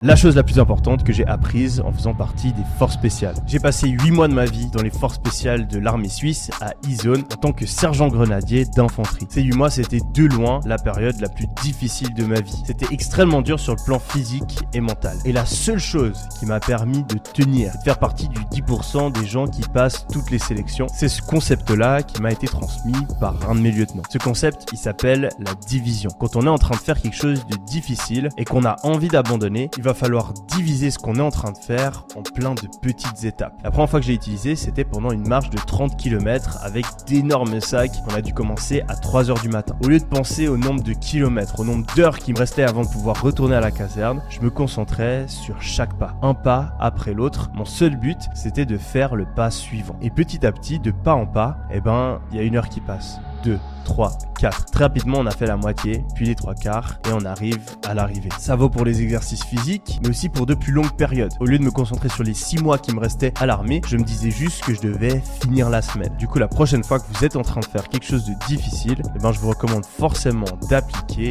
La chose la plus importante que j'ai apprise en faisant partie des forces spéciales. J'ai passé 8 mois de ma vie dans les forces spéciales de l'armée suisse à Izone en tant que sergent grenadier d'infanterie. Ces 8 mois, c'était de loin la période la plus difficile de ma vie. C'était extrêmement dur sur le plan physique et mental. Et la seule chose qui m'a permis de tenir, de faire partie du 10% des gens qui passent toutes les sélections, c'est ce concept-là qui m'a été transmis par un de mes lieutenants. Ce concept, il s'appelle la division. Quand on est en train de faire quelque chose de difficile et qu'on a envie d'abandonner, il va falloir diviser ce qu'on est en train de faire en plein de petites étapes. La première fois que j'ai utilisé, c'était pendant une marche de 30 km avec d'énormes sacs qu'on a dû commencer à 3h du matin. Au lieu de penser au nombre de kilomètres, au nombre d'heures qui me restaient avant de pouvoir retourner à la caserne, je me concentrais sur chaque pas, un pas après l'autre. Mon seul but, c'était de faire le pas suivant. Et petit à petit, de pas en pas, il y a une heure qui passe. 2, 3, 4. Très rapidement, on a fait la moitié, puis les 3/4 et on arrive à l'arrivée. Ça vaut pour les exercices physiques, mais aussi pour de plus longues périodes. Au lieu de me concentrer sur les 6 mois qui me restaient à l'armée, je me disais juste que je devais finir la semaine. Du coup, la prochaine fois que vous êtes en train de faire quelque chose de difficile, je vous recommande forcément d'appliquer